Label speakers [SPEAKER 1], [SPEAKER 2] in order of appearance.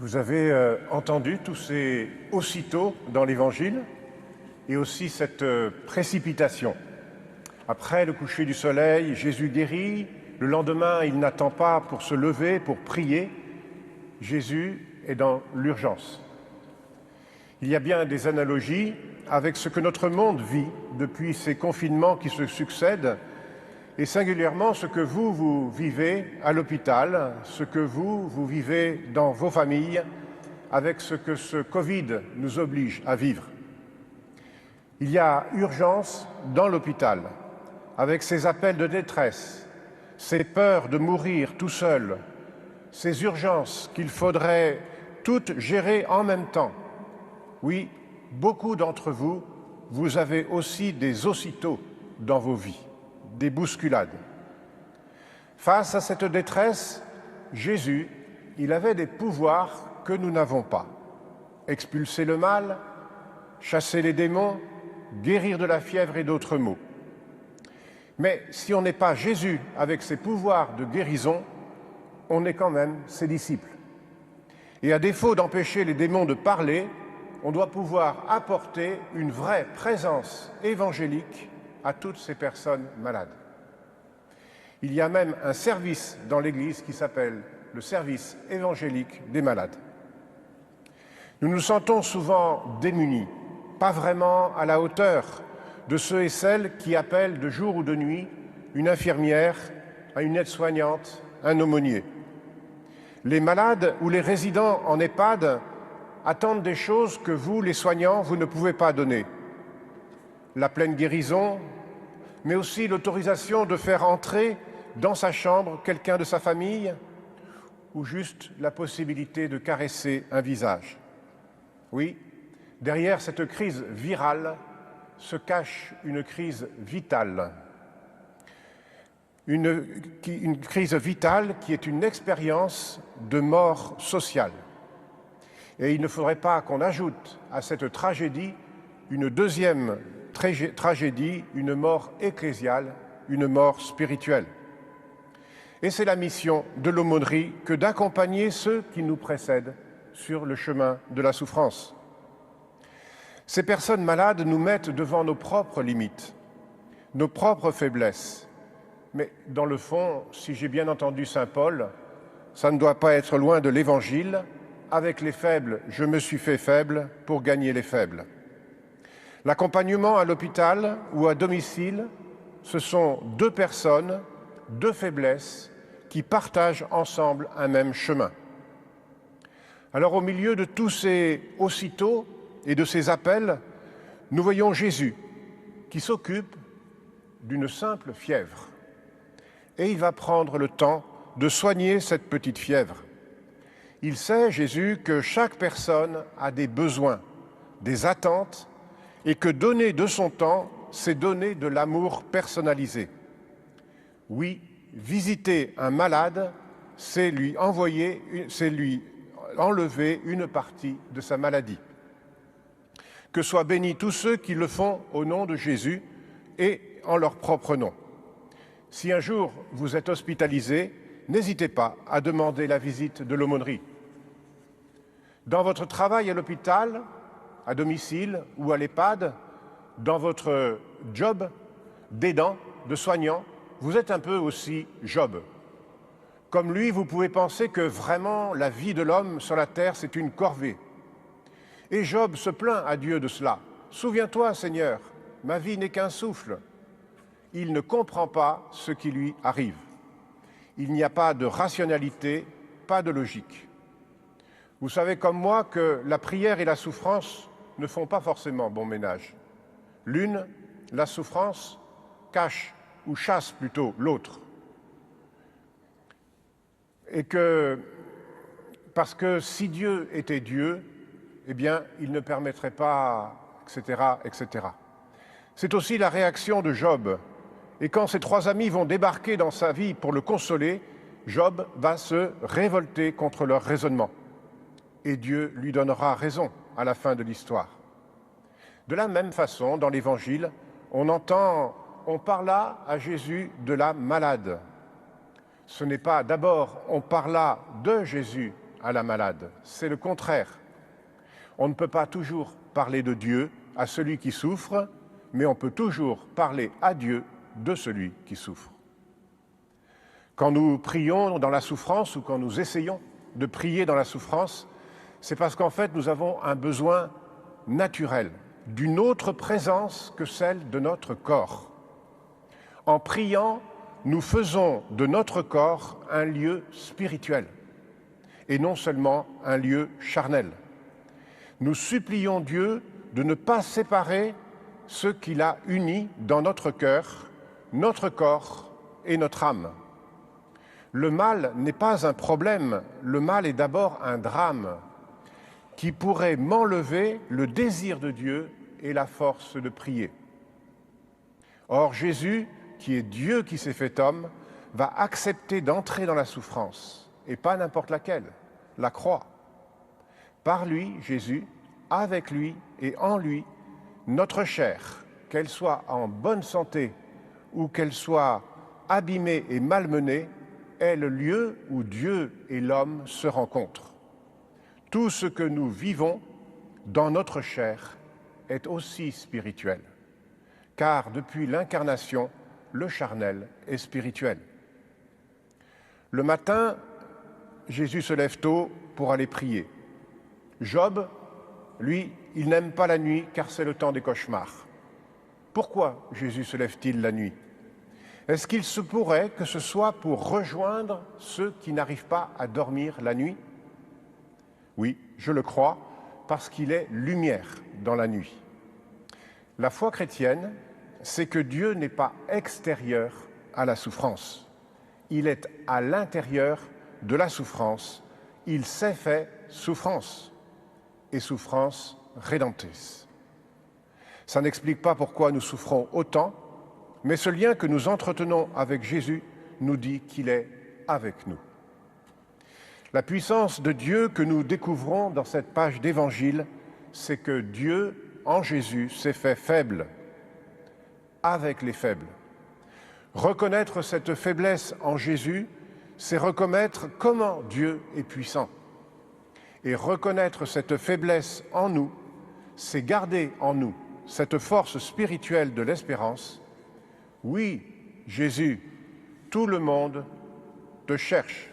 [SPEAKER 1] Vous avez entendu tous ces aussitôt dans l'Évangile et aussi cette précipitation. Après le coucher du soleil, Jésus guérit. Le lendemain, il n'attend pas pour se lever, pour prier. Jésus est dans l'urgence. Il y a bien des analogies avec ce que notre monde vit depuis ces confinements qui se succèdent et singulièrement ce que vous vivez à l'hôpital, ce que vous vivez dans vos familles, avec ce que ce Covid nous oblige à vivre. Il y a urgence dans l'hôpital, avec ces appels de détresse, ces peurs de mourir tout seul, ces urgences qu'il faudrait toutes gérer en même temps. Oui, beaucoup d'entre vous, vous avez aussi des aussitôt dans vos vies, des bousculades. Face à cette détresse, Jésus, il avait des pouvoirs que nous n'avons pas. Expulser le mal, chasser les démons, guérir de la fièvre et d'autres maux. Mais si on n'est pas Jésus avec ses pouvoirs de guérison, on est quand même ses disciples. Et à défaut d'empêcher les démons de parler, on doit pouvoir apporter une vraie présence évangélique à toutes ces personnes malades. Il y a même un service dans l'Église qui s'appelle le service évangélique des malades. Nous nous sentons souvent démunis, pas vraiment à la hauteur de ceux et celles qui appellent de jour ou de nuit une infirmière, une aide-soignante, un aumônier. Les malades ou les résidents en EHPAD attendent des choses que vous, les soignants, vous ne pouvez pas donner. La pleine guérison, mais aussi l'autorisation de faire entrer dans sa chambre quelqu'un de sa famille ou juste la possibilité de caresser un visage. Oui, derrière cette crise virale se cache une crise vitale. Une crise vitale qui est une expérience de mort sociale. Et il ne faudrait pas qu'on ajoute à cette tragédie une deuxième tragédie, une mort ecclésiale, une mort spirituelle. Et c'est la mission de l'aumônerie que d'accompagner ceux qui nous précèdent sur le chemin de la souffrance. Ces personnes malades nous mettent devant nos propres limites, nos propres faiblesses. Mais dans le fond, si j'ai bien entendu saint Paul, ça ne doit pas être loin de l'Évangile. Avec les faibles, je me suis fait faible pour gagner les faibles. L'accompagnement à l'hôpital ou à domicile, ce sont deux personnes, deux faiblesses qui partagent ensemble un même chemin. Alors au milieu de tous ces aussitôt et de ces appels, nous voyons Jésus qui s'occupe d'une simple fièvre. Et il va prendre le temps de soigner cette petite fièvre. Il sait, Jésus, que chaque personne a des besoins, des attentes, et que donner de son temps, c'est donner de l'amour personnalisé. Oui, visiter un malade, c'est lui enlever une partie de sa maladie. Que soient bénis tous ceux qui le font au nom de Jésus et en leur propre nom. Si un jour vous êtes hospitalisé, n'hésitez pas à demander la visite de l'aumônerie. Dans votre travail à l'hôpital, à domicile ou à l'EHPAD, dans votre job d'aidant, de soignant, vous êtes un peu aussi Job. Comme lui, vous pouvez penser que vraiment la vie de l'homme sur la terre, c'est une corvée. Et Job se plaint à Dieu de cela. « Souviens-toi, Seigneur, ma vie n'est qu'un souffle. » Il ne comprend pas ce qui lui arrive. Il n'y a pas de rationalité, pas de logique. Vous savez comme moi que la prière et la souffrance ne font pas forcément bon ménage. L'une, la souffrance, cache ou chasse plutôt l'autre. Et que, parce que si Dieu était Dieu, eh bien, il ne permettrait pas, etc., etc. C'est aussi la réaction de Job. Et quand ses trois amis vont débarquer dans sa vie pour le consoler, Job va se révolter contre leur raisonnement. Et Dieu lui donnera raison à la fin de l'histoire. De la même façon, dans l'Évangile, on parla à Jésus de la malade. Ce n'est pas d'abord on parla de Jésus à la malade. C'est le contraire. On ne peut pas toujours parler de Dieu à celui qui souffre, mais on peut toujours parler à Dieu de celui qui souffre. Quand nous prions dans la souffrance ou quand nous essayons de prier dans la souffrance, c'est parce qu'en fait nous avons un besoin naturel d'une autre présence que celle de notre corps. En priant, nous faisons de notre corps un lieu spirituel et non seulement un lieu charnel. Nous supplions Dieu de ne pas séparer ce qu'il a uni dans notre cœur, notre corps et notre âme. Le mal n'est pas un problème, le mal est d'abord un drame qui pourrait m'enlever le désir de Dieu et la force de prier. Or, Jésus, qui est Dieu qui s'est fait homme, va accepter d'entrer dans la souffrance, et pas n'importe laquelle, la croix. Par lui, Jésus, avec lui et en lui, notre chair, qu'elle soit en bonne santé ou qu'elle soit abîmée et malmenée, est le lieu où Dieu et l'homme se rencontrent. Tout ce que nous vivons dans notre chair est aussi spirituel, car depuis l'incarnation, le charnel est spirituel. Le matin, Jésus se lève tôt pour aller prier. Job, lui, il n'aime pas la nuit car c'est le temps des cauchemars. Pourquoi Jésus se lève-t-il la nuit? Est-ce qu'il se pourrait que ce soit pour rejoindre ceux qui n'arrivent pas à dormir la nuit? Oui, je le crois, parce qu'il est lumière dans la nuit. La foi chrétienne, c'est que Dieu n'est pas extérieur à la souffrance. Il est à l'intérieur de la souffrance. Il s'est fait souffrance, et souffrance rédemptrice. Ça n'explique pas pourquoi nous souffrons autant, mais ce lien que nous entretenons avec Jésus nous dit qu'il est avec nous. La puissance de Dieu que nous découvrons dans cette page d'Évangile, c'est que Dieu, en Jésus, s'est fait faible, avec les faibles. Reconnaître cette faiblesse en Jésus, c'est reconnaître comment Dieu est puissant. Et reconnaître cette faiblesse en nous, c'est garder en nous cette force spirituelle de l'espérance. Oui, Jésus, tout le monde te cherche.